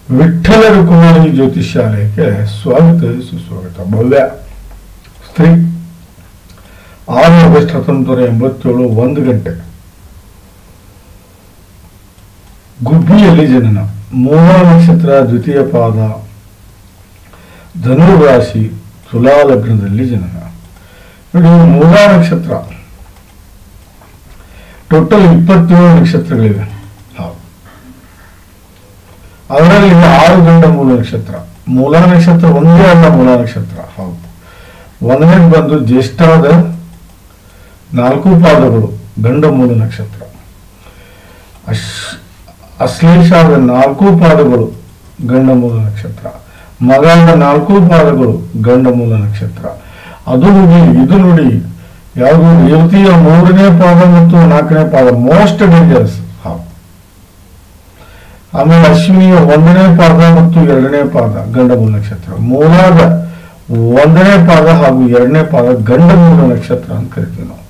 ವಿಠ್ಠಲ ರುಕ್ಮಿಣಿ ಜ್ಯೋತಿಷ್ಯಾಲಯಕ್ಕೆ ಸ್ವಾಗತ ಸುಸ್ವಾಗತ. ಭವ್ಯ ಸ್ತ್ರೀ 6 ಆಗಸ್ಟ್ 1987 1 ಗಂಟೆ ಗುಬ್ಬಿಯಲ್ಲಿ ಜನನ. ಮೂಲ ನಕ್ಷತ್ರ ದ್ವಿತೀಯ ಪಾದ, ಧನು ರಾಶಿ, ತುಲಾ ಲಗ್ನದಲ್ಲಿ ಜನನ. ನೋಡಿ, ಮೂಲ ನಕ್ಷತ್ರ ಟೋಟಲ್ 27 ನಕ್ಷತ್ರಗಳಿವೆ. ಅದರಲ್ಲಿ 6 ಗಂಡ ಮೂಲ ನಕ್ಷತ್ರ. ಮೂಲ ನಕ್ಷತ್ರ ಒಂದೇ ಅಲ್ಲ, ಮೂಲ ನಕ್ಷತ್ರ ಹೌದು. ಒಂದನೇದು ಬಂದು ಜ್ಯೇಷ್ಠಾದ 4 ಪಾದಗಳು ಗಂಡ ಮೂಲ ನಕ್ಷತ್ರ. ಅಶ್ಲೇಷಾದ 4 ಪಾದಗಳು ಗಂಡ ಮೂಲ ನಕ್ಷತ್ರ. ಮಗನ 4 ಪಾದಗಳು ಗಂಡ ಮೂಲ ನಕ್ಷತ್ರ. ಅದು ನೋಡಿ, ಇದು ನೋಡಿ, ಯಾವುದು ರೇವತಿಯ 3ನೇ ಪಾದ ಮತ್ತು 4ನೇ ಪಾದ ಮೋಸ್ಟ್ ಡೇಂಜರಸ್. ಆಮೇಲೆ ಅಶ್ವಿನಿಯ 1ನೇ ಪಾದ ಮತ್ತು 2ನೇ ಪಾದ ಗಂಡ ಮೂಲ ನಕ್ಷತ್ರ. ಮೂಲಾದ 1ನೇ ಪಾದ ಹಾಗೂ 2ನೇ ಪಾದ ಗಂಡ ಮೂಲ ನಕ್ಷತ್ರ ಅಂತ ಕರಿತೀವಿ ನಾವು.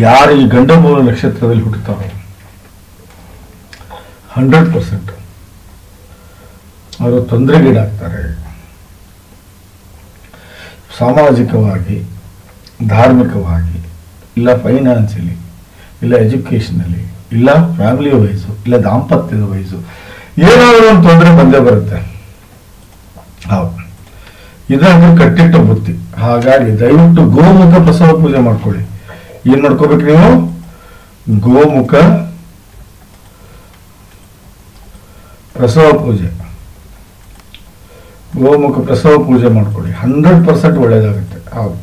ಯಾರು ಈ ಗಂಡ ಮೂಲ ನಕ್ಷತ್ರದಲ್ಲಿ ಹುಟ್ಟುತ್ತಾರೋ 100% ಅವರು ತೊಂದರೆಗೀಡಾಗ್ತಾರೆ. ಸಾಮಾಜಿಕವಾಗಿ, ಧಾರ್ಮಿಕವಾಗಿ, ಇಲ್ಲ ಫೈನಾನ್ಸಿಯಲಿ, ಇಲ್ಲ ಎಜುಕೇಷನಲ್ಲಿ, ಇಲ್ಲ ಫ್ಯಾಮಿಲಿ ವೈಸು, ಇಲ್ಲ ದಾಂಪತ್ಯದ ವಯಸ್ಸು, ಏನಾದರೂ ಒಂದು ತೊಂದರೆ ಬಂದೇ ಬರುತ್ತೆ. ಹೌದು, ಇದನ್ನು ಕಟ್ಟಿಟ್ಟ ಬುತ್ತಿ. ಹಾಗಾಗಿ ದಯವಿಟ್ಟು ಗೋಮುಖ ಪ್ರಸವ ಪೂಜೆ ಮಾಡ್ಕೊಳ್ಳಿ. ಏನ್ ಮಾಡ್ಕೋಬೇಕು ನೀವು? ಗೋಮುಖ ಪ್ರಸವ ಪೂಜೆ, ಗೋಮುಖ ಪ್ರಸವ ಪೂಜೆ ಮಾಡ್ಕೊಳ್ಳಿ. 100% ಒಳ್ಳೇದಾಗುತ್ತೆ. ಹೌದು,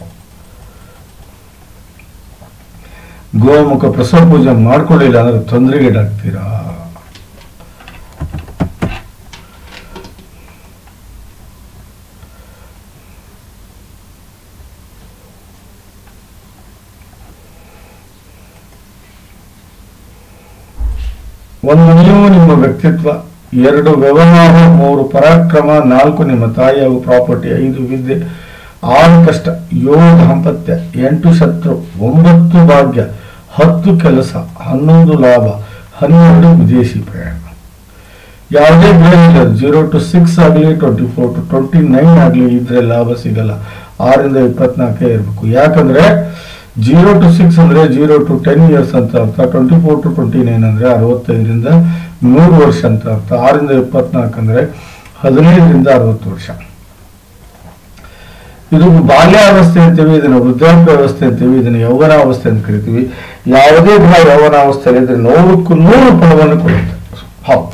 ಗೋಮುಖ ಪ್ರಸವ ಪೂಜೆ ಮಾಡ್ಕೊಳ್ಳಿಲ್ಲ ಅಂದ್ರೆ ತೊಂದರೆಗೀಡಾಗ್ತೀರಾ. ಒಂದು, ನೀವು ನಿಮ್ಮ ವ್ಯಕ್ತಿತ್ವ, 2 ವ್ಯವಹಾರ, 3 ಪರಾಕ್ರಮ, 4 ನಿಮ್ಮ ತಾಯಿ ಹಾಗೂ ಪ್ರಾಪರ್ಟಿ, 5 ವಿದ್ಯೆ, 6 ಕಷ್ಟ, 7 ದಾಂಪತ್ಯ, 8 ಶತ್ರು, 9 ಭಾಗ್ಯ, 10 ಕೆಲಸ, 11 ಲಾಭ, 12 ವಿದೇಶಿ ಪ್ರಯಾಣ. ಯಾವುದೇ ಗ್ರಹ 0 to 6 ಆಗಲಿ, 24 to 29 ಆಗಲಿ ಇದ್ರೆ ಲಾಭ ಸಿಗಲ್ಲ. 6 ರಿಂದ 24 ಇರಬೇಕು. ಯಾಕಂದ್ರೆ 0 to 6 ಅಂದ್ರೆ 0 to 10 years ಅಂತ ಅರ್ಥ. 24 to 29 ಅಂದ್ರೆ 65 ರಿಂದ 100 ವರ್ಷ ಅಂತ ಅರ್ಥ. 6 ರಿಂದ 24 ಅಂದ್ರೆ 15 ರಿಂದ 60 ವರ್ಷ. ಇದು ಬಾಲ್ಯಾವಸ್ಥೆ ಅಂತೀವಿ, ಇದನ್ನು ವೃದ್ಧಾಪ್ಯ ಅವಸ್ಥೆ ಅಂತೀವಿ, ಇದನ್ನು ಯೌವನಾವಸ್ಥೆ ಅಂತ ಕರಿತೀವಿ. ಯಾವುದೇ ಗ್ರಹ ಯೌವನಾವಸ್ಥೆಯಲ್ಲಿ ಇದ್ರೆ 100ಕ್ಕೂ 100 ಫಲವನ್ನು ಕೊಡುತ್ತೆ. ಹೌದು,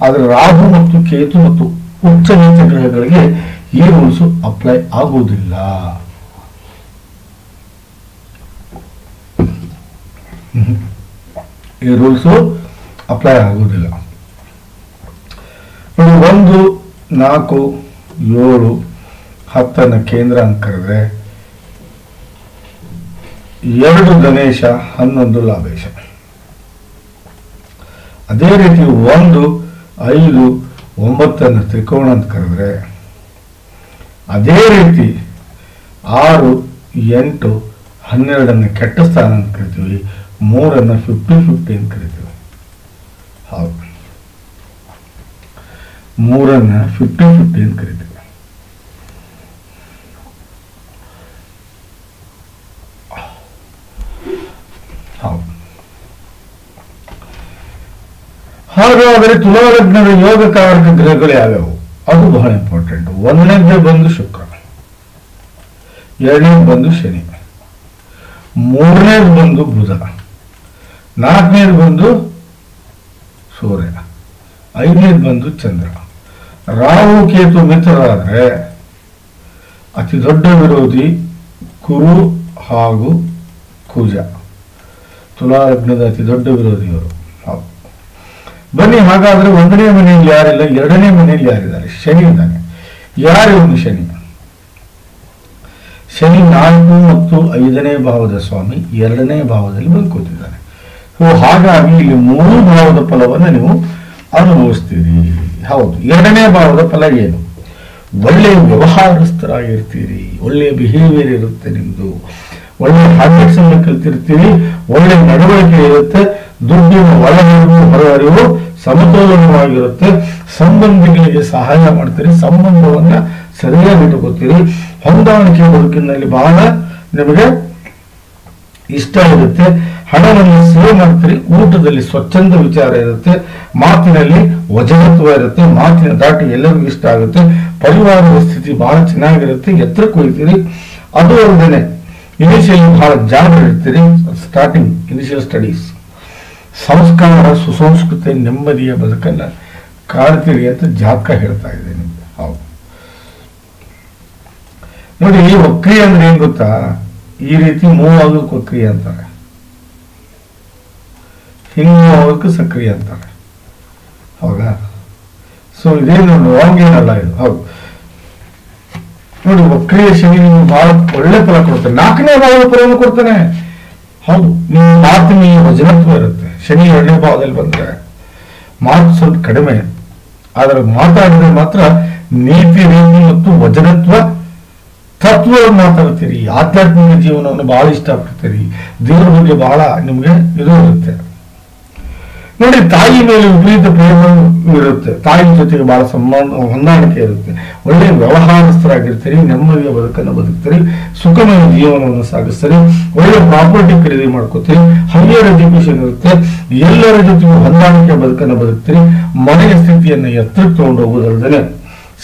ಆದ್ರೆ ರಾಹು ಮತ್ತು ಕೇತು ಮತ್ತು ಉಚ್ಚ ನೀಚ ಗ್ರಹಗಳಿಗೆ ಈ ರೂಲ್ಸ್ ಅಪ್ಲೈ ಆಗುವುದಿಲ್ಲ. ಈ ರೂಲ್ಸು ಅಪ್ಲೈ ಆಗುವುದಿಲ್ಲ. 1, 4, 7, 10 ಕೇಂದ್ರ ಅಂತ ಕರೆದ್ರೆ 2 ಗಣೇಶ, 11 ಲಾಭೇಶ. ಅದೇ ರೀತಿ 1, 5, 9 ತ್ರಿಕೋಣ ಅಂತ ಕರೆದ್ರೆ, ಅದೇ ರೀತಿ 6, 8, 12 ಕೆಟ್ಟ ಸ್ಥಾನ ಅಂತ ಕರಿತೀವಿ. 3 50-50 ಅಂತ ಕರಿತೀವಿ. ಹೌದು, 3 50-50 ಅಂತ ಕರಿತೀವಿ. ಹೌದು, ಹಾಗಾದರೆ ತುಲಾ ಲಗ್ನದ ಯೋಗಕಾರಕ ಗ್ರಹಗಳು ಯಾವ್ಯಾವು? ಅದು ಬಹಳ ಇಂಪಾರ್ಟೆಂಟ್. 1ನೇದು ಬಂದು ಶುಕ್ರ, 2ನೇದು ಬಂದು ಶನಿ, 3ನೇದು ಬಂದು ಬುಧ, 4ನೇದು ಬಂದು ಸೂರ್ಯ, 5ನೇದು ಬಂದು ಚಂದ್ರ. ರಾಹು ಕೇತು ಮಿತ್ರರಾದ್ರೆ ಅತಿ ದೊಡ್ಡ ವಿರೋಧಿ ಕುರು ಹಾಗೂ ಕುಜ. ತುಲಾ ಲಗ್ನದ ಅತಿ ದೊಡ್ಡ ವಿರೋಧಿಯವರು. ಹೌದು, ಬನ್ನಿ ಹಾಗಾದ್ರೆ 1ನೇ ಮನೆಯಲ್ಲಿ ಯಾರಿಲ್ಲ, 2ನೇ ಮನೆಯಲ್ಲಿ ಯಾರಿದ್ದಾರೆ? ಶನಿ ಇದ್ದಾನೆ. ಯಾರು ಒಂದು ಶನಿ? ಶನಿ 4 ಮತ್ತು 5ನೇ ಭಾವದ ಸ್ವಾಮಿ 2ನೇ ಭಾವದಲ್ಲಿ ಬಂದು ಕೂತಿದ್ದಾನೆ. ಹಾಗಾಗಿ ಇಲ್ಲಿ 3 ಭಾವದ ಫಲವನ್ನು ನೀವು ಅನುಭವಿಸ್ತೀರಿ. ಹೌದು, 2ನೇ ಭಾವದ ಫಲ ಏನು? ಒಳ್ಳೆಯ ವ್ಯವಹಾರಸ್ಥರಾಗಿರ್ತೀರಿ, ಒಳ್ಳೆಯ ಬಿಹೇವಿಯರ್ ಇರುತ್ತೆ ನಿಮ್ದು, ಒಳ್ಳೆ ಹ್ಯಾಬಿಟ್ಸ್ ಅನ್ನು ಕಲ್ತಿರ್ತೀರಿ, ಒಳ್ಳೆ ನಡವಳಿಕೆ ಇರುತ್ತೆ, ದುಡ್ಡಿನ ಒಳಹರಿವು ಹೊರಹರಿವು ಸಮತೋಲನವಾಗಿರುತ್ತೆ, ಸಂಬಂಧಿಗಳಿಗೆ ಸಹಾಯ ಮಾಡ್ತೀರಿ, ಸಂಬಂಧವನ್ನ ಸರಿಯಾಗಿ ಇಟ್ಟುಕೊತೀರಿ, ಹೊಂದಾಣಿಕೆ ಬದುಕಿನಲ್ಲಿ ಬಹಳ ನಿಮಗೆ ಇಷ್ಟ ಇರುತ್ತೆ, ಹಣವನ್ನು ಸೇವ್ ಮಾಡ್ತೀರಿ, ಊಟದಲ್ಲಿ ಸ್ವಚ್ಛಂದ ವಿಚಾರ ಇರುತ್ತೆ, ಮಾತಿನಲ್ಲಿ ವಜನತ್ವ ಇರುತ್ತೆ, ಮಾತಿನ ದಾಟಿ ಎಲ್ಲರಿಗೂ ಇಷ್ಟ ಆಗುತ್ತೆ, ಪರಿವಾರದ ಸ್ಥಿತಿ ಬಹಳ ಚೆನ್ನಾಗಿರುತ್ತೆ, ಎತ್ತರಕ್ಕೆ ಹೋಗ್ತೀರಿ. ಅದು ಅಲ್ಲದೆ ಇನಿಷಿಯಲ್ ಬಹಳ ಜಾಗ ಇರ್ತೀರಿ, ಸ್ಟಾರ್ಟಿಂಗ್ ಇನಿಷಿಯಲ್ ಸ್ಟಡೀಸ್, ಸಂಸ್ಕಾರ ಸುಸಂಸ್ಕೃತಿ ನೆಮ್ಮದಿಯ ಬದುಕನ್ನ ಕಾಡ್ತೀರಿ ಅಂತ ಜಾತಕ ಹೇಳ್ತಾ ಇದೆ ನಿಮ್ಗೆ. ಹೌದು ನೋಡಿ, ಈ ವಕ್ರಿ ಅಂದ್ರೆ ಏನ್ ಗೊತ್ತಾ, ಈ ರೀತಿ ಮೂವ್ ಆಗೋದಕ್ಕೆ ವಕ್ರಿ ಅಂತಾರೆ, ಹಿಂಗ್ ಮೂವ್ ಆಗೋದಕ್ಕೆ ಸಕ್ರಿಯ ಅಂತಾರೆ. ಹೌದಾ? ಸೊ ಇದೇನು ರಾಂಗ್ ಏನಲ್ಲ ಇದು. ಹೌದು ನೋಡಿ, ವಕ್ರಿಯ ಶನಿ ನಿಮ್ಗೆ ಬಹಳ ಒಳ್ಳೆ ಫಲ ಕೊಡ್ತಾನೆ, 4ನೇ ಭಾವದ ಫಲವನ್ನು ಕೊಡ್ತಾನೆ. ಹೌದು, ನಿಮ್ಮ ಮಾತಿನ ವಜನತ್ವ ಇರುತ್ತೆ. ಶನಿ 2ನೇ ಭಾವದಲ್ಲಿ ಬಂದ್ರೆ ಮಾತು ಸ್ವಲ್ಪ ಕಡಿಮೆ, ಆದ್ರೆ ಮಾತಾಡಿದ್ರೆ ಮಾತ್ರ ನೀತಿ ರೀತಿ ಮತ್ತು ವಜನತ್ವ ತತ್ವವನ್ನು ಮಾತಾಡ್ತೀರಿ, ಆಧ್ಯಾತ್ಮಿಕ ಜೀವನವನ್ನು ಬಹಳ ಇಷ್ಟಪಡ್ತೀರಿ, ದೇವರ ಬಗ್ಗೆ ಬಹಳ ನಿಮ್ಗೆ ಇದು ಇರುತ್ತೆ. ನೋಡಿ, ತಾಯಿ ಮೇಲೆ ವಿಪರೀತ ಪ್ರೇಮ ಇರುತ್ತೆ, ತಾಯಿ ಜೊತೆಗೆ ಬಹಳ ಸಂಬಂಧ ಹೊಂದಾಣಿಕೆ ಇರುತ್ತೆ, ಒಳ್ಳೆ ವ್ಯವಹಾರಸ್ಥರಾಗಿರ್ತೀರಿ, ನೆಮ್ಮದಿಯ ಬದುಕನ್ನು ಬದುಕ್ತೀರಿ, ಸುಖಮಯ ಜೀವನವನ್ನು ಸಾಗಿಸ್ತೀರಿ, ಒಳ್ಳೆ ಪ್ರಾಪರ್ಟಿ ಖರೀದಿ ಮಾಡ್ಕೋತೀರಿ, ಹೈಯರ್ ಎಜುಕೇಶನ್ ಇರುತ್ತೆ, ಎಲ್ಲರ ಜೊತೆಗೂ ಹೊಂದಾಣಿಕೆ ಬದುಕನ್ನು ಬದುಕ್ತೀರಿ, ಮನೆಯ ಸ್ಥಿತಿಯನ್ನು ಎತ್ತರಕ್ಕೆ ತಗೊಂಡು ಹೋಗುವುದಲ್ಲದೆ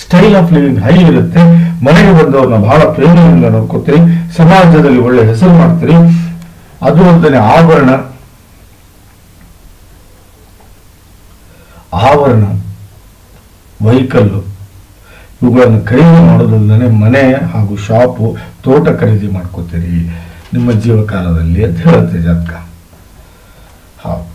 ಸ್ಟೈಲ್ ಆಫ್ ಲಿವಿಂಗ್ ಹೈ ಇರುತ್ತೆ, ಮನೆಗೆ ಬಂದವ್ರನ್ನ ಬಹಳ ಪ್ರೇಮದಿಂದ ನೋಡ್ಕೋತೀರಿ, ಸಮಾಜದಲ್ಲಿ ಒಳ್ಳೆ ಹೆಸರು ಮಾಡ್ತೀರಿ. ಅದು ಅಲ್ಲದೆ ಆವರಣ ವೆಹಿಕಲ್ಲು ಇವುಗಳನ್ನು ಖರೀದಿ ಮಾಡೋದಲ್ಲದೆ ಮನೆ ಹಾಗೂ ಶಾಪು ತೋಟ ಖರೀದಿ ಮಾಡ್ಕೋತೀರಿ ನಿಮ್ಮ ಜೀವಕಾಲದಲ್ಲಿ ಅಂತ ಹೇಳುತ್ತೆ ಜಾತಕ. ಹೌದು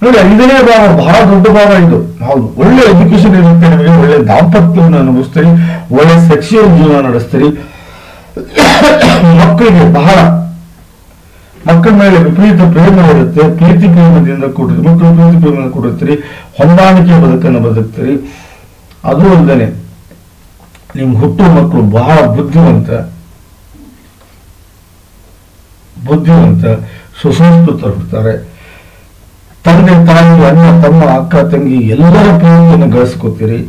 ನೋಡಿ, 5ನೇ ಭಾವ ಬಹಳ ದೊಡ್ಡ ಭಾವ ಇದು. ಹೌದು, ಒಳ್ಳೆ ಎಜುಕೇಶನ್ ಇರುತ್ತೆ ನಿಮಗೆ, ಒಳ್ಳೆ ದಾಂಪತ್ಯವನ್ನು ಅನುಭವಿಸ್ತೀರಿ, ಒಳ್ಳೆ ಸೆಕ್ಸುವಲ್ ಜೀವನ ನಡೆಸ್ತೀರಿ, ಮಕ್ಕಳಿಗೆ ಬಹಳ ಮಕ್ಕಳ ಮೇಲೆ ವಿಪರೀತ ಪ್ರೇಮ ಇರುತ್ತೆ, ಪ್ರೀತಿ ಪ್ರೇಮದಿಂದ ಕೂಡಿರ್ತೀರಿ, ಮಕ್ಕಳು ಪ್ರೀತಿ ಪ್ರೇಮದಿಂದ ಕೂಡಿರ್ತೀರಿ, ಹೊಂದಾಣಿಕೆ ಬದುಕನ್ನು ಬದುಕ್ತೀರಿ. ಅದು ಅಲ್ಲದೆ ನಿಮ್ಮ ಹುಟ್ಟುವ ಮಕ್ಕಳು ಬಹಳ ಬುದ್ಧಿವಂತ ಸುಸಂಸ್ಕೃತರಿರ್ತಾರೆ. ತಂದೆ ತಾಯಿ ಅಣ್ಣ ತಮ್ಮ ಅಕ್ಕ ತಂಗಿ ಎಲ್ಲರ ಪ್ರೇಮವನ್ನು ಗಳಿಸ್ಕೋತೀರಿ,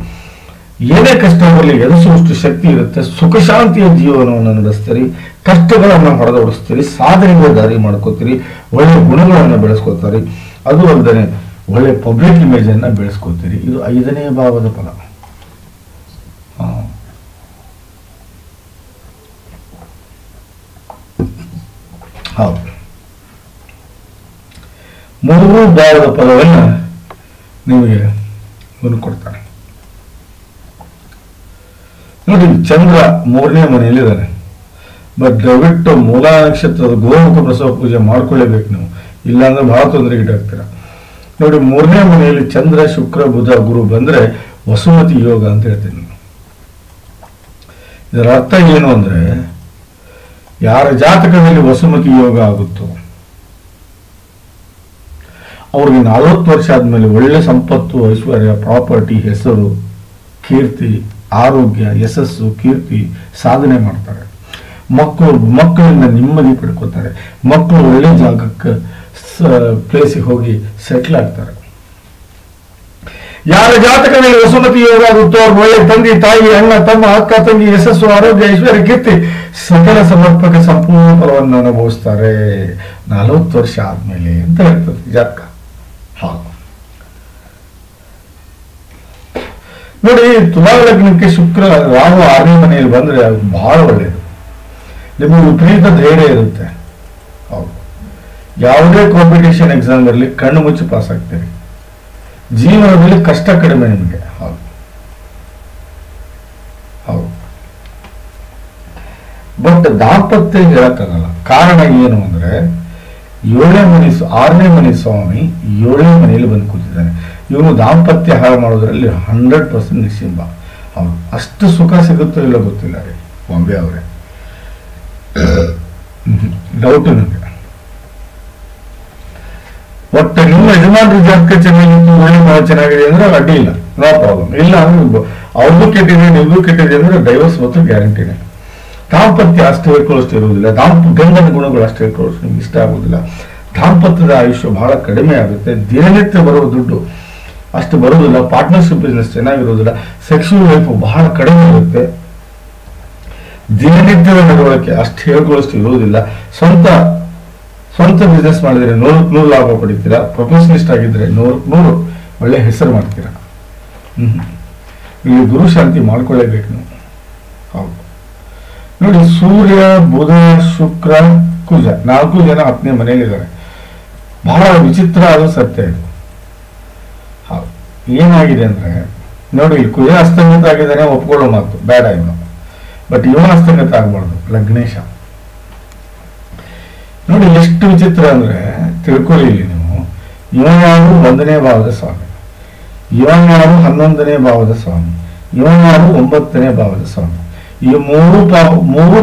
ಏನೇ ಕಷ್ಟ ಬರಲಿ ಎದುರಿಸುವಷ್ಟು ಶಕ್ತಿ ಇರುತ್ತೆ, ಸುಖ ಶಾಂತಿಯ ಜೀವನವನ್ನು ನಡೆಸ್ತೀರಿ, ಕಷ್ಟಗಳನ್ನು ಹೊಡೆದೋಡಿಸ್ತೀರಿ, ಸಾಧನೆಗೆ ದಾರಿ ಮಾಡ್ಕೋತೀರಿ, ಒಳ್ಳೆ ಗುಣಗಳನ್ನು ಬೆಳೆಸ್ಕೋತೀರಿ. ಅದು ಅಲ್ಲದೆ ಒಳ್ಳೆ ಪಬ್ಲಿಕ್ ಇಮೇಜ್ ಅನ್ನ ಬೆಳೆಸ್ಕೋತೀರಿ. ಇದು 5ನೇ ಭಾವದ ಫಲ. ಹೌದು, 3 ಭಾವದ ಫಲವನ್ನ ನಿಮಗೆ ಇವನು ಕೊಡ್ತಾನೆ. ನೋಡಿ, ಚಂದ್ರ 3ನೇ ಮನೆಯಲ್ಲಿದ್ದಾನೆ, ಬಟ್ ದಯವಿಟ್ಟು ಮೂಲ ನಕ್ಷತ್ರದ ಗೋಮುಖ ಪ್ರಸವ ಪೂಜೆ ಮಾಡ್ಕೊಳ್ಳೇಬೇಕು ನೀವು, ಇಲ್ಲಾಂದ್ರೆ ಬಹಳ ತೊಂದರೆಗೀಡಾಗ್ತೀರ. ನೋಡಿ, 3ನೇ ಮನೆಯಲ್ಲಿ ಚಂದ್ರ ಶುಕ್ರ ಬುಧ ಗುರು ಬಂದ್ರೆ ವಸುಮತಿ ಯೋಗ ಅಂತ ಹೇಳ್ತೀನಿ. ಇದರ ಅರ್ಥ ಏನು ಅಂದ್ರೆ, ಯಾರ ಜಾತಕದಲ್ಲಿ ವಸುಮತಿ ಯೋಗ ಆಗುತ್ತೋ ಅವ್ರಿಗೆ 40 ವರ್ಷ ಆದ್ಮೇಲೆ ಒಳ್ಳೆ ಸಂಪತ್ತು, ಐಶ್ವರ್ಯ, ಪ್ರಾಪರ್ಟಿ, ಹೆಸರು, ಕೀರ್ತಿ, ಆರೋಗ್ಯ, ಯಶಸ್ಸು, ಕೀರ್ತಿ ಸಾಧನೆ ಮಾಡ್ತಾರೆ. ಮಕ್ಕಳಿಂದ ನೆಮ್ಮದಿ ಪಡ್ಕೋತಾರೆ, ಮಕ್ಕಳು ಒಳ್ಳೆ ಜಾಗಕ್ಕೆ ಪ್ಲೇಸಿಗೆ ಹೋಗಿ ಸೆಟ್ಲ್ ಆಗ್ತಾರೆ. ಯಾರ ಜಾತಕದಲ್ಲಿ ವಸುಮತಿ ಯೋಗ ಆಗುತ್ತೋ ಅವ್ರು ಒಳ್ಳೆ ತಂದೆ ತಾಯಿ ಅಣ್ಣ ತಮ್ಮ ಅಕ್ಕ ತಂಗಿ ಯಶಸ್ಸು ಆರೋಗ್ಯ ಐಶ್ವರ್ಯ ಕೀರ್ತಿ ಸಕಲ ಸಮರ್ಪಕ ಸಂಪೂರ್ಣ ಫಲವನ್ನು ಅನುಭವಿಸ್ತಾರೆ 40 ವರ್ಷ ಆದ್ಮೇಲೆ ಅಂತ ಹೇಳ್ತದೆ ಜಾತಕ. ಹೌದು ನೋಡಿ, ತುಲಾ ಲಗ್ನಕ್ಕೆ ಶುಕ್ರ ರಾಹು 6ನೇ ಮನೆಯಲ್ಲಿ ಬಂದ್ರೆ ಅದು ಬಹಳ ಒಳ್ಳೆಯದು. ನಿಮಗೆ ವಿಪರೀತ ಧೈರ್ಯ ಇರುತ್ತೆ. ಹೌದು, ಯಾವುದೇ ಕಾಂಪಿಟೇಷನ್ ಎಕ್ಸಾಮ್ ಇರಲಿ ಕಣ್ಣು ಮುಚ್ಚಿ ಪಾಸ್ ಆಗ್ತೀರಿ, ಜೀವನದಲ್ಲಿ ಕಷ್ಟ ಕಡಿಮೆ ನಿಮಗೆ. ಹೌದು ಹೌದು ಬಟ್ ದಾಂಪತ್ಯ ಹೇಳಕ್ಕಾಗಲ್ಲ. ಕಾರಣ ಏನು ಅಂದ್ರೆ 6ನೇ ಮನೆ ಸ್ವಾಮಿ 7ನೇ ಮನೆಯಲ್ಲಿ ಬಂದು ಕೂತಿದ್ದಾನೆ. ಇವನು ದಾಂಪತ್ಯ ಹಾಳು ಮಾಡೋದ್ರಲ್ಲಿ 100% ನಿಶ್ಚಿಂಬ. ಹೌದು, ಅಷ್ಟು ಸುಖ ಸಿಗುತ್ತೋ ಇಲ್ಲ ಗೊತ್ತಿಲ್ಲ ರೀ ಬಾಂಬೆ ಅವರೇ, ಡೌಟ್ ನನಗೆ. ಒಟ್ಟು ನಿಮ್ಮ ಯಜಮಾನ್ರ ಜಾತಕ ಚೆನ್ನಾಗಿತ್ತು, ಒಳ್ಳೆ ಭಾಳ ಚೆನ್ನಾಗಿದೆ ಅಂದ್ರೆ ಅಡ್ಡಿ ಇಲ್ಲ, ನೋ ಪ್ರಾಬ್ಲಮ್. ಇಲ್ಲ ಅಂದ್ರೆ ಅವ್ರಿಗೂ ಕೆಟ್ಟಿದೆ ನಿಮ್ಗೂ ಕೆಟ್ಟಿದೆ ಅಂದ್ರೆ ಡೈವರ್ಸ್ ಮತ್ತು ಗ್ಯಾರಂಟಿನೇ. ದಾಂಪತ್ಯ ಅಷ್ಟು ಹೇಳ್ಕೊಳ್ಳೋಷ್ಟು ಇರುವುದಿಲ್ಲ, ಗಂಡನ ಗುಣಗಳು ಅಷ್ಟು ಹೇಳ್ಕೊಳ್ಳೋಷ್ಟು ನಿಮ್ಗೆ ಇಷ್ಟ ಆಗುವುದಿಲ್ಲ. ದಾಂಪತ್ಯದ ಆಯುಷ್ಯ ಬಹಳ ಕಡಿಮೆ ಆಗುತ್ತೆ. ದಿನನಿತ್ಯ ಬರುವ ದುಡ್ಡು ಅಷ್ಟು ಬರುವುದಿಲ್ಲ. ಪಾರ್ಟ್ನರ್ಶಿಪ್ ಬಿಸ್ನೆಸ್ ಚೆನ್ನಾಗಿರುವುದಿಲ್ಲ. ಸೆಕ್ಸುವಲ್ ಲೈಫ್ ಬಹಳ ಕಡಿಮೆ ಇರುತ್ತೆ. ದಿನನಿತ್ಯದ ನಡವಳಿಕೆ ಅಷ್ಟು ಹೇಳ್ಕೊಳ್ಳೋಷ್ಟು ಇರುವುದಿಲ್ಲ. ಸ್ವಂತ ಬಿಸ್ನೆಸ್ ಮಾಡಿದ್ರೆ 100 ಲಾಭ ಪಡಿತೀರಾ. ಪ್ರೊಫೆಷನಿಸ್ಟ್ ಆಗಿದ್ರೆ 100 ಒಳ್ಳೆ ಹೆಸರು ಮಾಡ್ತೀರಾ. ಇಲ್ಲಿ ಗುರು ಶಾಂತಿ ಮಾಡ್ಕೊಳ್ಳೇಬೇಕು ನೀವು. ಹೌದು ನೋಡಿ, ಸೂರ್ಯ, ಬುಧ, ಶುಕ್ರ, ಕುಜ 4 ಜನ 10ನೇ ಮನೆಯಲ್ಲಿದ್ದಾರೆ. ಬಹಳ ವಿಚಿತ್ರ ಆದ ಸತ್ಯ ಇದು. ಹೌದು, ಏನಾಗಿದೆ ಅಂದ್ರೆ ನೋಡಿ, ಇಲ್ಲಿ ಕುಜ ಅಸ್ತಂಗತ ಆಗಿದ್ದಾನೆ, ಒಪ್ಕೊಳ್ಳೋ ಮಾತು ಬೇಡ ಇವನು. ಬಟ್ ಇವನ ಅಸ್ತಂಗತ ಆಗ್ಬಾರ್ದು, ಲಗ್ನೇಶ. ನೋಡಿ ಎಷ್ಟು ವಿಚಿತ್ರ ಅಂದ್ರೆ, ತಿಳ್ಕೊಳ್ಳಿ ಇಲ್ಲಿ ನೀವು. ಇವನ್ಯಾರು 1ನೇ ಭಾವದ ಸ್ವಾಮಿ, ಇವನ್ಯಾರು 11ನೇ ಭಾವದ ಸ್ವಾಮಿ, ಇವನ್ಯಾರು 9ನೇ ಭಾವದ ಸ್ವಾಮಿ. ಈ ಮೂರು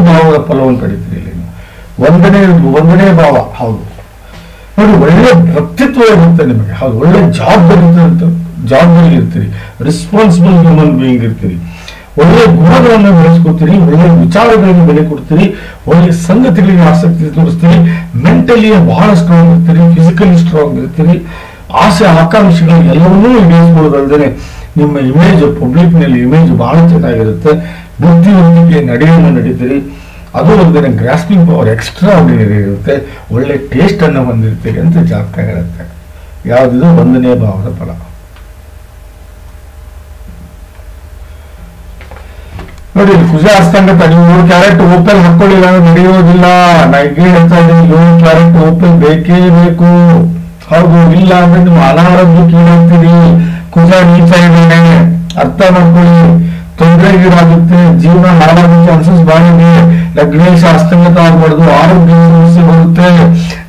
ಭಾವದ ಫಲವನ್ನು ಪಡಿತೀರಿ ಇಲ್ಲಿ ನೀವು. 1ನೇ ಭಾವ. ಹೌದು ನೋಡಿ, ಒಳ್ಳೆ ವ್ಯಕ್ತಿತ್ವ ಇರುತ್ತೆ ನಿಮಗೆ. ಹೌದು, ಒಳ್ಳೆ ಜವಾಬ್ದಾರಿ ಇರ್ತೀರಿ, ರೆಸ್ಪಾನ್ಸಿಬಲ್ ಹ್ಯೂಮನ್ ಬೀಯಿಂಗ್ ಇರ್ತೀರಿ. ಒಳ್ಳೆ ಗುಣಗಳನ್ನು ಬೆಳೆಸ್ಕೊಡ್ತೀರಿ, ಒಳ್ಳೆ ವಿಚಾರಗಳನ್ನು ಬೆಲೆ ಕೊಡ್ತೀರಿ, ಒಳ್ಳೆ ಸಂಗತಿಗಳಿಗೆ ಆಸಕ್ತಿ ತೋರಿಸ್ತೀರಿ. ಮೆಂಟಲಿ ಬಹಳ ಸ್ಟ್ರಾಂಗ್ ಇರ್ತೀರಿ, ಫಿಸಿಕಲಿ ಸ್ಟ್ರಾಂಗ್ ಇರ್ತೀರಿ. ಆಸೆ ಆಕಾಂಕ್ಷೆಗಳು ಎಲ್ಲವನ್ನೂ ಈಡೇರಿಸಿಕೊಳ್ಳೋದಲ್ಲದೆ ನಿಮ್ಮ ಇಮೇಜ್, ಪಬ್ಲಿಕ್ ನಲ್ಲಿ ಇಮೇಜ್ ಬಹಳ ಚೆನ್ನಾಗಿರುತ್ತೆ. ಬುದ್ಧಿವಂತಿಕೆ ನಡೆಯನ್ನು ನಡೀತೀರಿ. ಅದು ಒಂದಿನ ಗ್ರಾಸ್ಪಿಂಗ್ ಪವರ್ ಎಕ್ಸ್ಟ್ರಾ ಆರ್ಡಿನರಿ ಇರುತ್ತೆ. ಒಳ್ಳೆ ಟೇಸ್ಟ್ ಅನ್ನು ಹೊಂದಿರ್ತೀರಿ ಅಂತ ಜಾತಕ ಹೇಳುತ್ತೆ. ಯಾವುದಿದು 1ನೇ ಭಾವದ ಫಲ. ನೋಡಿ, ಕುಜ ಅಸ್ತಂಗತ. ನೀವು 3 ಕ್ಯಾರೆಟ್ ಓಪಲ್ ಹಾಕೊಳ್ಳಿಲ್ಲ ಅಂದ್ರೆ ನಡೆಯೋದಿಲ್ಲ. ನಾ ಈಗ ಹೇಳ್ತಾ ಇದ್ದೀನಿ, 7 ಕ್ಯಾರೆಟ್ ಓಪಲ್ ಬೇಕೇ ಬೇಕು. ಹೌದು, ಇಲ್ಲ ಅಂದ್ರೆ ನೀವು ಅನಾರೋಗ್ಯ ಕೀಳಾಗ್ತೀರಿ. ಕುಜ ನೀಚ ಇದ್ದಾನೆ, ಅರ್ಥ ಮಾಡ್ಕೊಳ್ಳಿ. ತೊಂದರೆಗೀಡಾಗುತ್ತೆ, ಜೀವನ ಹಾಳಾಗುತ್ತೆ, ಚಾನ್ಸಸ್ ಬಹಳ ಇದೆ. ಲಗ್ನೇಶ ಅಸ್ತಂಗತ ಆಗ್ಬಾರ್ದು, ಆರೋಗ್ಯ ಸಮಸ್ಯೆ ಬರುತ್ತೆ.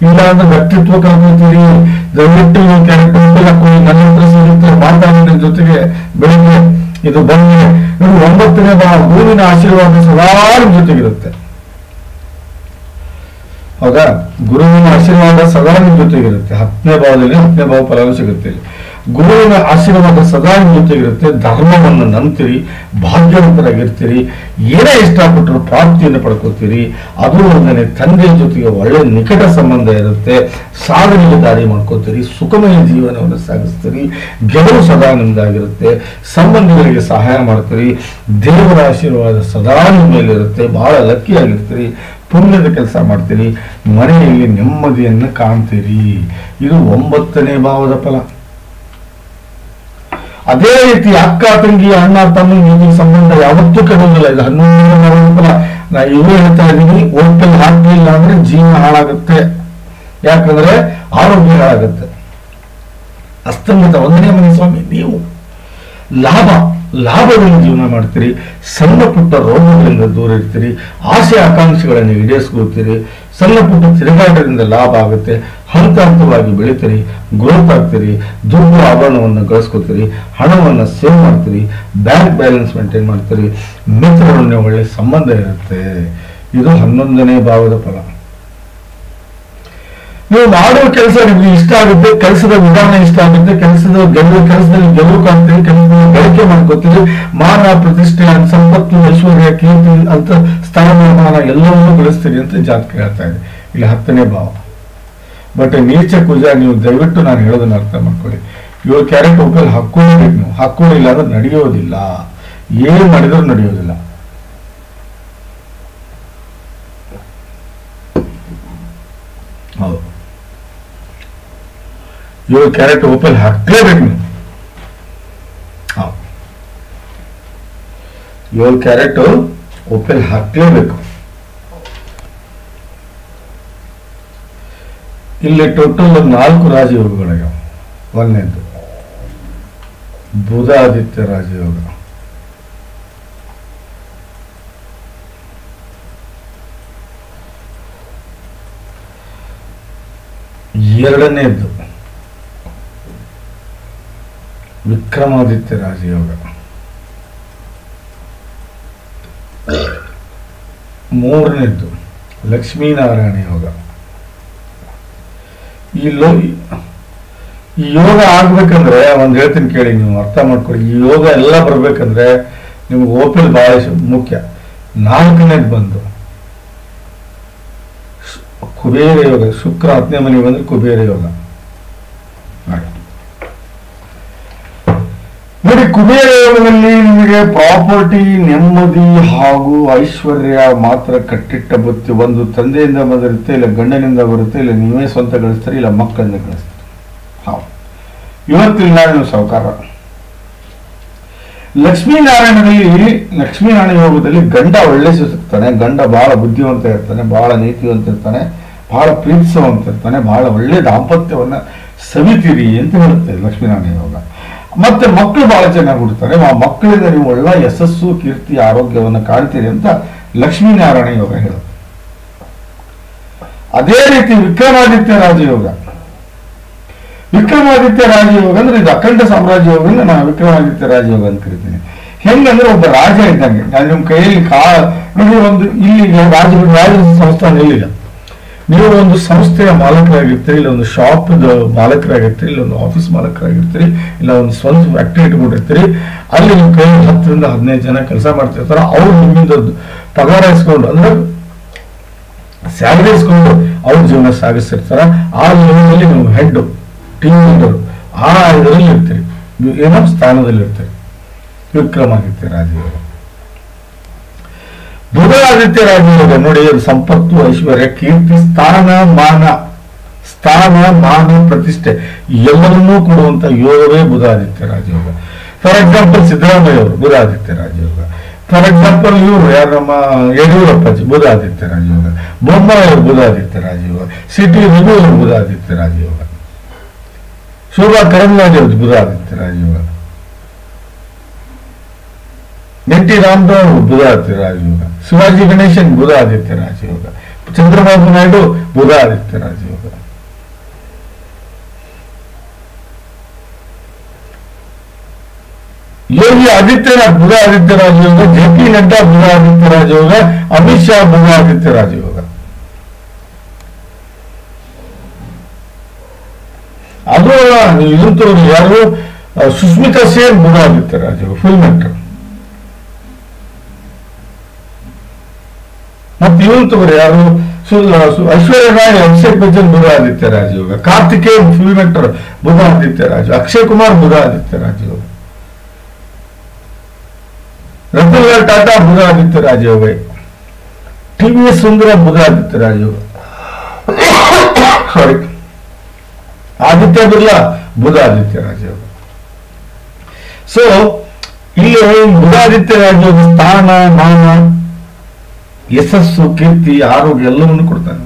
ಇಲ್ಲ ಅಂದ್ರೆ ವ್ಯಕ್ತಿತ್ವ ಕಳ್ಕೊತೀರಿ. ದಯವಿಟ್ಟು ಕ್ಯಾರೆಟ್ ಓಪಲ್ ಹಾಕೊಳ್ಳಿ. ನನ್ನ ಹತ್ರ ಸಿಗುತ್ತೆ, ಮಾತಾಡೋದ್ರ ಜೊತೆಗೆ ಬೆಳಿಗ್ಗೆ ಇದು ಬಂದ್ರೆ. ನೋಡಿ, 9ನೇ ಭಾವ, ಗುರುವಿನ ಆಶೀರ್ವಾದ ಸದಾ ನಿಮ್ಮ ಜೊತೆಗಿರುತ್ತೆ. ಹೌದಾ, ಗುರುವಿನ ಆಶೀರ್ವಾದ ಸದಾ ನಿಮ್ಮ ಜೊತೆಗಿರುತ್ತೆ. 10ನೇ ಭಾವದಲ್ಲಿ 10ನೇ ಭಾವ ಫಲವೂ ಸಿಗುತ್ತೆ. ಗುರುವಿನ ಆಶೀರ್ವಾದ ಸದಾ ನಿಮ್ಮ ಜೊತೆಗಿರುತ್ತೆ. ಧರ್ಮವನ್ನು ನಂಬ್ತೀರಿ, ಭಾಗ್ಯವಂತರಾಗಿರ್ತೀರಿ. ಏನೇ ಇಷ್ಟಪಟ್ಟರು ಪ್ರಾಪ್ತಿಯನ್ನು ಪಡ್ಕೋತೀರಿ. ಅದು ಒಂದನೇ ತಂದೆಯ ಜೊತೆಗೆ ಒಳ್ಳೆ ನಿಕಟ ಸಂಬಂಧ ಇರುತ್ತೆ. ಸಾಧನೆಗೆ ದಾರಿ ಮಾಡ್ಕೋತೀರಿ, ಸುಖಮಯ ಜೀವನವನ್ನು ಸಾಗಿಸ್ತೀರಿ. ಗೆಲುವು ಸದಾ ನಿಮ್ದಾಗಿರುತ್ತೆ. ಸಂಬಂಧಿಗಳಿಗೆ ಸಹಾಯ ಮಾಡ್ತೀರಿ. ದೇವರ ಆಶೀರ್ವಾದ ಸದಾ ನಿಮ್ಮ ಮೇಲಿರುತ್ತೆ. ಬಹಳ ಲಕ್ಕಿ ಆಗಿರ್ತೀರಿ. ಪುಣ್ಯದ ಕೆಲಸ ಮಾಡ್ತೀರಿ. ಮನೆಯಲ್ಲಿ ನೆಮ್ಮದಿಯನ್ನು ಕಾಣ್ತೀರಿ. ಇದು 9ನೇ ಭಾವದ ಫಲ. ಅದೇ ರೀತಿ ಅಕ್ಕ ತಂಗಿ, ಅಣ್ಣ ತಮ್ಮ ಈ ಸಂಬಂಧ ಯಾವತ್ತೂ ಕೆಡುವುದಿಲ್ಲ. ಇದು 11ನೇ ಭಾವದ ಫಲ. ನಾ ಇವೇ ಹೇಳ್ತಾ ಇದ್ದೀನಿ, ಓಪಲ್ ಹಾಕಲಿಲ್ಲ ಅಂದ್ರೆ ಜೀವನ ಹಾಳಾಗುತ್ತೆ. ಯಾಕಂದ್ರೆ ಆರೋಗ್ಯ ಹಾಳಾಗುತ್ತೆ. ಅಸ್ತಂಗತ 1ನೇ ಮನೆ ಸ್ವಾಮಿ. ನೀವು ಲಾಭಗಳನ್ನು ಜೀವನ ಮಾಡ್ತೀರಿ. ಸಣ್ಣ ಪುಟ್ಟ ರೋಗಗಳಿಂದ ದೂರ ಇರ್ತೀರಿ. ಆಸೆ ಆಕಾಂಕ್ಷೆಗಳನ್ನು ಈಡೇರಿಸ್ಕೊಳ್ತೀರಿ. ಸಣ್ಣ ಪುಟ್ಟ ತಿರುಗಾಟದಿಂದ ಲಾಭ ಆಗುತ್ತೆ. ಹಂತ ಹಂತವಾಗಿ ಬೆಳಿತೀರಿ, ಗ್ರೋತ್ ಆಗ್ತೀರಿ. ದುಡ್ಡು ಆಭರಣವನ್ನು ಗಳಿಸ್ಕೊತೀರಿ. ಹಣವನ್ನು ಸೇವ್ ಮಾಡ್ತೀರಿ. ಬ್ಯಾಂಕ್ ಬ್ಯಾಲೆನ್ಸ್ ಮೇಂಟೈನ್ ಮಾಡ್ತೀರಿ. ಮಿತ್ರರೊಡನೆ ಒಳ್ಳೆ ಸಂಬಂಧ ಇರುತ್ತೆ. ಇದು 11ನೇ ಭಾವದ ಫಲ. ನೀವು ಮಾಡುವ ಕೆಲಸ ನಿಮ್ಗೆ ಇಷ್ಟ ಆಗುತ್ತೆ. ಕೆಲಸದ ವಿಧಾನ ಇಷ್ಟ ಆಗುತ್ತೆ. ಕೆಲಸದಲ್ಲಿ ಗೆಲುವು ಕಾಣ್ತೀರಿ. ಕೆಲಸದಲ್ಲಿ ಗಳಿಕೆ ಮಾಡ್ಕೋತೀರಿ. ಮಾನ, ಪ್ರತಿಷ್ಠೆ, ಸಂಪತ್ತು, ಐಶ್ವರ್ಯ, ಕೀರ್ತಿ ಅಂತ ಸ್ಥಾನಮಾನ ಎಲ್ಲವನ್ನೂ ಗಳಿಸ್ತೀರಿ ಅಂತ ಜಾತಕ ಹೇಳ್ತಾ ಇದೆ. ಇಲ್ಲಿ 10ನೇ ಭಾವ. ಬಟ್ ನೀಚ ಕುಜ. ನೀವು ದಯವಿಟ್ಟು ನಾನು ಹೇಳೋದನ್ನ ಅರ್ಥ ಮಾಡ್ಕೊಳ್ಳಿ. 7 ಕ್ಯಾರೆಟ್ ಓಪಲ್ ಹಾಕೊಳ್ಳೇಬೇಕು. ನೀವು ಹಾಕೊಳ್ಳಿಲ್ಲ ಅಂದ್ರೆ ನಡೆಯೋದಿಲ್ಲ. ಏನ್ ಮಾಡಿದ್ರು ನಡೆಯೋದಿಲ್ಲ. ಹೌದು, 7 ಕ್ಯಾರೆಟ್ ಓಪಲ್ ಹಾಕ್ಲೇಬೇಕು ನೀವು. 7 ಕ್ಯಾರೆಟ್ ಓಪಲ್ ಹಾಕ್ಲೇಬೇಕು. ಇಲ್ಲಿ ಟೋಟಲ್ 4 ರಾಜಯೋಗಗಳಿವೆ. 1ನೇದು ಬುಧ ಆದಿತ್ಯ ರಾಜಯೋಗ. ಎರಡನೇದು ವಿಕ್ರಮಾದಿತ್ಯ ರಾಜಯೋಗ. 3ನೇದು ಲಕ್ಷ್ಮೀನಾರಾಯಣ ಯೋಗ. ಈ ಯೋಗ ಆಗ್ಬೇಕಂದ್ರೆ ಒಂದ್ ಹೇಳ್ತೀನಿ ಕೇಳಿ, ನೀವು ಅರ್ಥ ಮಾಡ್ಕೊಳ್ಳಿ. ಈ ಯೋಗ ಎಲ್ಲ ಬರ್ಬೇಕಂದ್ರೆ ನಿಮ್ಗೆ ಓಪಲ್ ಬಹಳ ಮುಖ್ಯ. 4ನೇದು ಬಂದು ಕುಬೇರ ಯೋಗ. ಶುಕ್ರ 10ನೇ ಮನೆಗೆ ಬಂದ್ರೆ ಕುಬೇರ ಯೋಗ. ನೋಡಿ, ಕುಬೇರ ಯೋಗದಲ್ಲಿ ನಿಮಗೆ ಪ್ರಾಪರ್ಟಿ, ನೆಮ್ಮದಿ ಹಾಗೂ ಐಶ್ವರ್ಯ ಮಾತ್ರ ಕಟ್ಟಿಟ್ಟ ಬುತ್ತಿ. ಒಂದು ತಂದೆಯಿಂದ ಬರುತ್ತೆ, ಇಲ್ಲ ಗಂಡನಿಂದ ಬರುತ್ತೆ, ಇಲ್ಲ ನೀವೇ ಸ್ವಂತ ಗಳಿಸ್ತಾರೆ, ಇಲ್ಲ ಮಕ್ಕಳನ್ನ ಗಳಿಸ್ತಾರೆ. ಹೌದು, ಇವತ್ತಿಲ್ಲ ನೀವು ಸಾಹುಕಾರ. ಲಕ್ಷ್ಮೀನಾರಾಯಣ ಯೋಗದಲ್ಲಿ ಗಂಡ ಒಳ್ಳೆ ಸಿಗ್ತಾನೆ, ಗಂಡ ಬಹಳ ಬುದ್ಧಿವಂತ ಇರ್ತಾನೆ, ಬಹಳ ನೀತಿವಂತ ಇರ್ತಾನೆ, ಬಹಳ ಪ್ರೀತಿಸುವಂತ ಇರ್ತಾನೆ, ಬಹಳ ಒಳ್ಳೆ ದಾಂಪತ್ಯವನ್ನ ಸವಿತೀರಿ ಅಂತ ಹೇಳುತ್ತೆ ಲಕ್ಷ್ಮೀನಾರಾಯಣ ಯೋಗ. ಮತ್ತೆ ಮಕ್ಕಳು ಬಹಳ ಚೆನ್ನಾಗಿ ಹುಡ್ತಾರೆ, ಆ ಮಕ್ಕಳಿಂದ ನೀವು ಒಳ್ಳೆ ಯಶಸ್ಸು, ಕೀರ್ತಿ, ಆರೋಗ್ಯವನ್ನು ಕಾಣ್ತೀರಿ ಅಂತ ಲಕ್ಷ್ಮೀನಾರಾಯಣ ಯೋಗ ಹೇಳುತ್ತೆ. ಅದೇ ರೀತಿ ವಿಕ್ರಮಾದಿತ್ಯ ರಾಜಯೋಗ. ವಿಕ್ರಮಾದಿತ್ಯ ರಾಜಯೋಗ ಅಂದ್ರೆ ಇದು ಅಖಂಡ ಸಾಮ್ರಾಜ್ಯ ಯೋಗ. ನಾನು ವಿಕ್ರಮಾದಿತ್ಯ ರಾಜಯೋಗ ಅಂತ ಕರಿತೀನಿ. ಹೆಂಗಂದ್ರೆ ಒಬ್ಬ ರಾಜ ಇದ್ದಂಗೆ. ನಾನು ನಿಮ್ಮ ಕೈಯಲ್ಲಿ ನೋಡಿ, ಒಂದು ಇಲ್ಲಿ ರಾಜ ಸಂಸ್ಥಾನ ಇಲ್ಲಿಲ್ಲ. ನೀವು ಒಂದು ಸಂಸ್ಥೆಯ ಮಾಲಕರಾಗಿರ್ತೀರಿ, ಇಲ್ಲ ಒಂದು ಶಾಪ್ ಮಾಲಕರಾಗಿರ್ತೀರಿ, ಇಲ್ಲ ಒಂದು ಆಫೀಸ್ ಮಾಲಕರಾಗಿರ್ತೀರಿ, ಇಲ್ಲ ಒಂದು ಸ್ವಂತ ಫ್ಯಾಕ್ಟರಿ ಇಟ್ಕೊಂಡಿರ್ತೀರಿ. ಅಲ್ಲಿ ನಿಮ್ಮ ಕೈ 10 ರಿಂದ 15 ಜನ ಕೆಲಸ ಮಾಡ್ತಿರ್ತಾರ. ಅವ್ರು ನಿಮ್ಮಿಂದ ಪಗಾರ ಇಸ್ಕೊಂಡು, ಅಂದ್ರೆ ಸ್ಯಾಲರಿ ಇಸ್ಕೊಂಡು ಅವ್ರ ಜೀವನ ಸಾಗಿಸ್ತಿರ್ತಾರ. ಆ ಲೆವೆಲ್ನಲ್ಲಿ ನೀವು ಹೆಡ್, ಟೀಮ್ ಲೀಡರ್, ಆ ಇದರಲ್ಲಿ ಇರ್ತೀರಿ, ಏನೋ ಸ್ಥಾನದಲ್ಲಿ ಇರ್ತೀರಿ. ವಿಕ್ರಮಾದಿತ್ಯ ರಾಜಯೋಗ. ಬುಧಾದಿತ್ಯ ರಾಜಯೋಗ ನೋಡಿ, ಅದು ಸಂಪತ್ತು, ಐಶ್ವರ್ಯ, ಕೀರ್ತಿ, ಸ್ಥಾನ ಮಾನ ಪ್ರತಿಷ್ಠೆ ಎಲ್ಲವನ್ನೂ ಕೊಡುವಂತ ಯೋಗವೇ ಬುಧಾದಿತ್ಯ ರಾಜಯೋಗ. ಫಾರ್ ಎಕ್ಸಾಂಪಲ್ ಸಿದ್ದರಾಮಯ್ಯ ಅವರು ಬುಧಾದಿತ್ಯ ರಾಜಯೋಗ. ಫಾರ್ ಎಕ್ಸಾಂಪಲ್ ಇವರು ಯಾರು, ನಮ್ಮ ಯಡಿಯೂರಪ್ಪಾಜಿ ಬುಧಾದಿತ್ಯ ರಾಜಯೋಗ. ಬೊಮ್ಮಾಯಿ ಅವರು ಬುಧಾದಿತ್ಯ ರಾಜಯೋಗ. ಸಿಟಿ ರಘು ಅವರು ಬುಧಾದಿತ್ಯ ರಾಜಯೋಗ. ಶೋಭಾ ಕರಂದ್ಲಾಜೆ ಅವರು ಬುಧಾದಿತ್ಯ ರಾಜಯೋಗ. ಎನ್.ಟಿ. ರಾಮರಾವ್ ಬುಧಾದಿತ್ಯ ರಾಜಯೋಗ. ಶಿವಾಜಿ ಗಣೇಶನ್ ಬುಧಾದಿತ್ಯ ರಾಜಯೋಗ. ಚಂದ್ರಬಾಬು ನಾಯ್ಡು ಬುಧಾದಿತ್ಯ ರಾಜಯೋಗ. ಯೋಗಿ ಆದಿತ್ಯನಾಥ್ ಬುಧಾದಿತ್ಯ ರಾಜಯೋಗ. ಜೆ.ಪಿ. ನಡ್ಡಾ ಬುಧಾದಿತ್ಯ ರಾಜಯೋಗ. ಅಮಿತ್ ಶಾ ಬುಧಾದಿತ್ಯ ರಾಜಯೋಗ. ಅದು ಇದಂತೂ ಯಾರು, ಸುಸ್ಮಿತಾ ಸೇನ್ ಬುಧಾದಿತ್ಯ ರಾಜಯೋಗ, ಫಿಲ್ಮ್ ಆಕ್ಟರ್. ಮತ್ತೆ ಇವನ್ ತಗೋರಿ ಯಾರು, ಐಶ್ವರ್ಯ ರಾಯ್, ಅಭಿಷೇಕ್ ಬಚ್ಚನ್ ಬುಧಾದಿತ್ಯ ರಾಜಯೋಗ. ಕಾರ್ತಿಕೇಯನ್ ಫಿಲ್ಮ್ ಆಕ್ಟರ್ ಬುಧಾದಿತ್ಯ ರಾಜಯೋಗ. ಅಕ್ಷಯ್ ಕುಮಾರ್ ಬುಧಾದಿತ್ಯ ರಾಜಯೋಗ. ರತನ್ ಲಾಲ್ ಟಾಟಾ ಬುಧಾದಿತ್ಯ ರಾಜಯೋಗ. ಟಿ.ವಿ.ಎಸ್. ಸುಂದರ ಬುಧಾದಿತ್ಯ ರಾಜಯೋಗ. ಸಾರಿ, ಆದಿತ್ಯ ಬಿರ್ಲಾ ಬುಧಾದಿತ್ಯ ರಾಜಯೋಗ. ಸೊ ಇಲ್ಲಿ ಬುಧಾದಿತ್ಯ ರಾಜಯೋಗ ಸ್ಥಾನ, ಮಾನ, ಯಶಸ್ಸು, ಕೀರ್ತಿ, ಆರೋಗ್ಯ ಎಲ್ಲವನ್ನು ಕೊಡ್ತಾನೆ.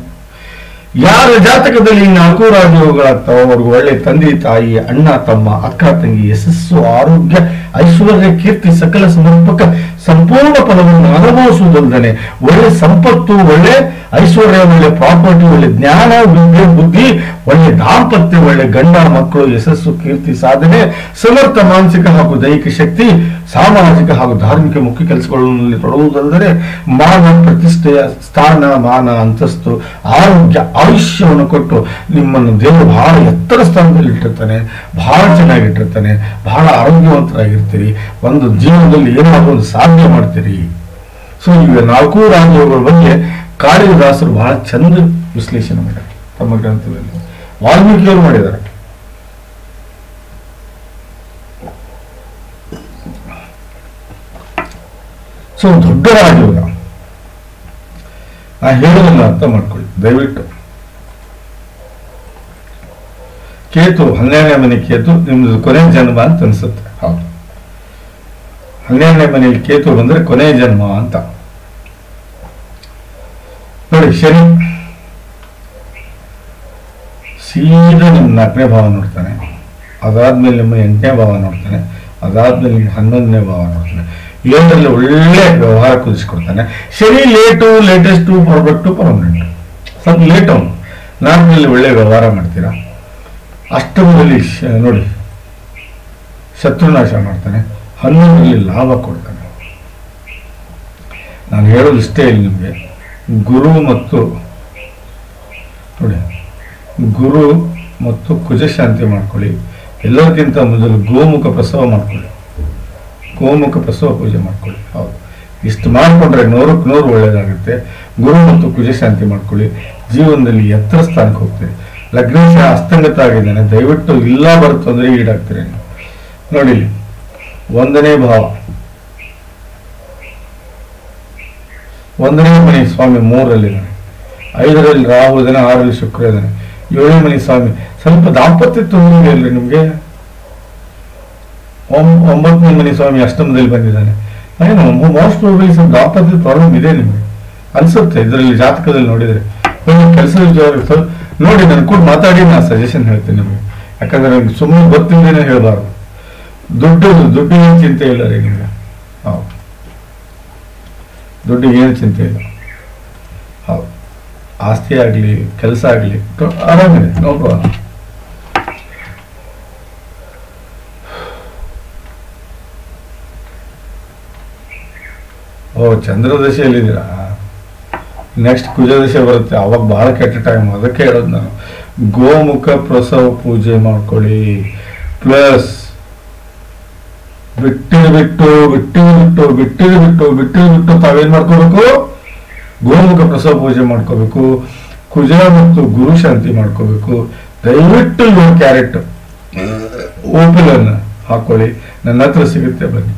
ಯಾರ ಜಾತಕದಲ್ಲಿ 4 ರಾಜಯೋಗಗಳಾಗ್ತಾವ ಅವ್ರಿಗೆ ಒಳ್ಳೆ ತಂದೆ ತಾಯಿ, ಅಣ್ಣ ತಮ್ಮ, ಅಕ್ಕ ತಂಗಿ, ಯಶಸ್ಸು, ಆರೋಗ್ಯ, ಐಶ್ವರ್ಯ, ಕೀರ್ತಿ, ಸಕಲ ಸಮರ್ಪಕ ಸಂಪೂರ್ಣ ಫಲವನ್ನು ಅನುಭವಿಸುವುದಲ್ಲದೆ ಒಳ್ಳೆ ಸಂಪತ್ತು, ಒಳ್ಳೆ ಐಶ್ವರ್ಯ, ಒಳ್ಳೆ ಪ್ರಾಪರ್ಟಿ, ಒಳ್ಳೆ ಜ್ಞಾನ, ವಿದ್ಯೆ, ಬುದ್ಧಿ, ಒಳ್ಳೆ ದಾಂಪತ್ಯ, ಒಳ್ಳೆ ಗಂಡ ಮಕ್ಕಳು, ಯಶಸ್ಸು, ಕೀರ್ತಿ, ಸಾಧನೆ, ಸಮರ್ಥ ಮಾನಸಿಕ ಹಾಗೂ ದೈಹಿಕ ಶಕ್ತಿ, ಸಾಮಾಜಿಕ ಹಾಗೂ ಧಾರ್ಮಿಕ ಮುಖ್ಯ ಕೆಲಸಗಳಲ್ಲಿ ತೊಡಗುವುದಲ್ಲದೆ ಮಾನ, ಪ್ರತಿಷ್ಠೆಯ, ಸ್ಥಾನ, ಮಾನ, ಅಂತಸ್ತು, ಆರೋಗ್ಯ, ಆಯುಷ್ಯವನ್ನು ಕೊಟ್ಟು ನಿಮ್ಮನ್ನು ದೇವರು ಬಹಳ ಎತ್ತರ ಸ್ಥಾನದಲ್ಲಿ ಇಟ್ಟಿರ್ತಾನೆ. ಬಹಳ ಚೆನ್ನಾಗಿಟ್ಟಿರ್ತಾನೆ. ಬಹಳ ಆರೋಗ್ಯವಂತರಾಗಿರ್ತೀರಿ. ಒಂದು ಜೀವನದಲ್ಲಿ ಏನಾದರೂ ಒಂದು ಸಾಧನೆ ಮಾಡ್ತೀರಿ. ಸೊ ಈಗ 4 ರಾಜಯೋಗಗಳ ಬಗ್ಗೆ ಕಾಳಿದಾಸರು ಬಹಳ ಚಂದ ವಿಶ್ಲೇಷಣೆ ಮಾಡಿದ್ದಾರೆ ತಮ್ಮ ಗ್ರಂಥದಲ್ಲಿ. ವಾಲ್ಮೀಕಿಯವರು ಮಾಡಿದ್ದಾರೆ. ಸೊ ದೊಡ್ಡ ರಾಜಯೋಗ ನಾ ಹೇಳೋದನ್ನ ಅರ್ಥ ಮಾಡ್ಕೊಳ್ಳಿ ದಯವಿಟ್ಟು. ಕೇತು 12ನೇ ಮನೆ ಕೇತು ನಿಮ್ದು ಕೊನೆ ಜನ್ಮ ಅಂತ ಅನ್ಸುತ್ತೆ. ಹೌದು, 12ನೇ ಮನೆಯಲ್ಲಿ ಕೇತು ಬಂದ್ರೆ ಕೊನೆ ಜನ್ಮ ಅಂತ ನೋಡಿ. ಶನಿ ಸೀದಾ ನಿಮ್ಮ 4ನೇ ಭಾವ ನೋಡ್ತಾನೆ, ಅದಾದ್ಮೇಲೆ ನಿಮ್ಮ 8ನೇ ಭಾವ ನೋಡ್ತಾನೆ, ಅದಾದ್ಮೇಲೆ ನಿಮ್ಮ 11ನೇ ಭಾವ ನೋಡ್ತಾನೆ. 7ರಲ್ಲಿ ಒಳ್ಳೆ ವ್ಯವಹಾರ ಕುದಿಸ್ಕೊಡ್ತಾನೆ. Shani latest, perfect, permanent. ಸ್ವಲ್ಪ ಲೇಟ್ ಅವನು. 4ರಲ್ಲಿ ಒಳ್ಳೆ ವ್ಯವಹಾರ ಮಾಡ್ತೀರಾ. ಅಷ್ಟಮದಲ್ಲಿ ನೋಡಿ ಶತ್ರುನಾಶ ಮಾಡ್ತಾನೆ. 11ರಲ್ಲಿ ಲಾಭ ಕೊಡ್ತಾನೆ. ನಾನು ಹೇಳೋದು ಇಷ್ಟೇ ಇಲ್ಲ ನಿಮಗೆ. ಗುರು ಮತ್ತು ನೋಡಿ, ಗುರು ಮತ್ತು ಕುಜ ಶಾಂತಿ ಮಾಡ್ಕೊಳ್ಳಿ. ಎಲ್ಲರಿಗಿಂತ ಮೊದಲು ಗೋಮುಖ ಪ್ರಸವ ಮಾಡ್ಕೊಳ್ಳಿ. ಗೋಮುಖ ಪ್ರಸವ ಪೂಜೆ ಮಾಡ್ಕೊಳ್ಳಿ. ಹೌದು, ಇಷ್ಟು ಮಾಡಿಕೊಂಡ್ರೆ 100ಕ್ಕೆ 100 ಒಳ್ಳೇದಾಗುತ್ತೆ. ಗುರು ಮತ್ತು ಕುಜ ಶಾಂತಿ ಮಾಡ್ಕೊಳ್ಳಿ. ಜೀವನದಲ್ಲಿ ಎತ್ತರ ಸ್ಥಾನಕ್ಕೆ ಹೋಗ್ತೀರಿ. ಲಗ್ನೇಶ ಅಸ್ತಂಗತ ಆಗಿದ್ದಾನೆ, ದಯವಿಟ್ಟು ಇಲ್ಲ ಬರುತ್ತೋ ಅಂದ್ರೆ ಈಡಾಗ್ತೀರಿ. ನೋಡಿ, 1ನೇ ಭಾವ, 1ನೇ ಮನೆ ಸ್ವಾಮಿ 3ರಲ್ಲಿದ್ದಾನೆ, 5ರಲ್ಲಿ ರಾಹು ಇದ್ದಾನೆ, 6ರಲ್ಲಿ ಶುಕ್ರ ಇದ್ದಾನೆ, 7ನೇ ಮನೆ ಸ್ವಾಮಿ. ಸ್ವಲ್ಪ ದಾಂಪತ್ಯ ತೊಂದರೆ ಇಲ್ರಿ ನಿಮ್ಗೆ. 9ನೇ ಮನೆ ಸ್ವಾಮಿ ಅಷ್ಟಮದಲ್ಲಿ ಬಂದಿದ್ದಾನೆ. ಏನು ಮೋಸ್ಟ್ ಪ್ರಾಬಬ್ಲಿ ಸ್ವಲ್ಪ ದಾಂಪತ್ಯ ಪ್ರಾಬ್ಲಮ್ ಇದೆ ನಿಮ್ಗೆ ಅನ್ಸುತ್ತೆ ಇದರಲ್ಲಿ ಜಾತಕದಲ್ಲಿ ನೋಡಿದ್ರೆ. ಕೆಲಸದ ವಿಚಾರ ನೋಡಿ, ನಾನು ಕೂಡ ಮಾತಾಡಿ ನಾನು ಸಜೆಷನ್ ಹೇಳ್ತೀನಿ ನಿಮಗೆ. ಯಾಕಂದ್ರೆ ನನಗೆ ಸುಮ್ಮನೆ ಗೊತ್ತಿಲ್ಲದೇನೆ ಹೇಳಬಾರ್ದು. ದುಡ್ಡಿನ ಚಿಂತೆ ಇಲ್ಲ ರೀ ನಿಮ್ಗೆ. ಹೌದು, ದುಡ್ಡಿಗೆ ಏನು ಚಿಂತೆ ಇಲ್ಲ. ಹೌದು, ಆಸ್ತಿ ಆಗಲಿ ಕೆಲಸ ಆಗಲಿ ಆರಾಮಿದೆ, ನೋ ಪ್ರಾಬ್ಲಮ್. ಓ, ಚಂದ್ರದಶೆಯಲ್ಲಿದ್ದೀರಾ? ನೆಕ್ಸ್ಟ್ ಕುಜದಶೆ ಬರುತ್ತೆ, ಅವಾಗ ಬಹಳ ಕೆಟ್ಟ ಟೈಮ್. ಅದಕ್ಕೆ ಹೇಳೋದು ನಾನು, ಗೋಮುಖ ಪ್ರಸವ ಪೂಜೆ ಮಾಡ್ಕೊಳ್ಳಿ. ಪ್ಲಸ್ ಬಿಟ್ಟು ತಾವೇನ್ ಮಾಡ್ಕೋಬೇಕು? ಗೋಮುಖ ಪ್ರಸವ ಪೂಜೆ ಮಾಡ್ಕೋಬೇಕು. ಕುಜ ಮತ್ತು ಗುರು ಶಾಂತಿ ಮಾಡ್ಕೋಬೇಕು. ದಯವಿಟ್ಟು 1 ಕ್ಯಾರೆಟ್ ಓಪಿಲನ್ನು ಹಾಕೊಳ್ಳಿ. ನನ್ನ ಹತ್ರ ಸಿಗುತ್ತೆ, ಬನ್ನಿ.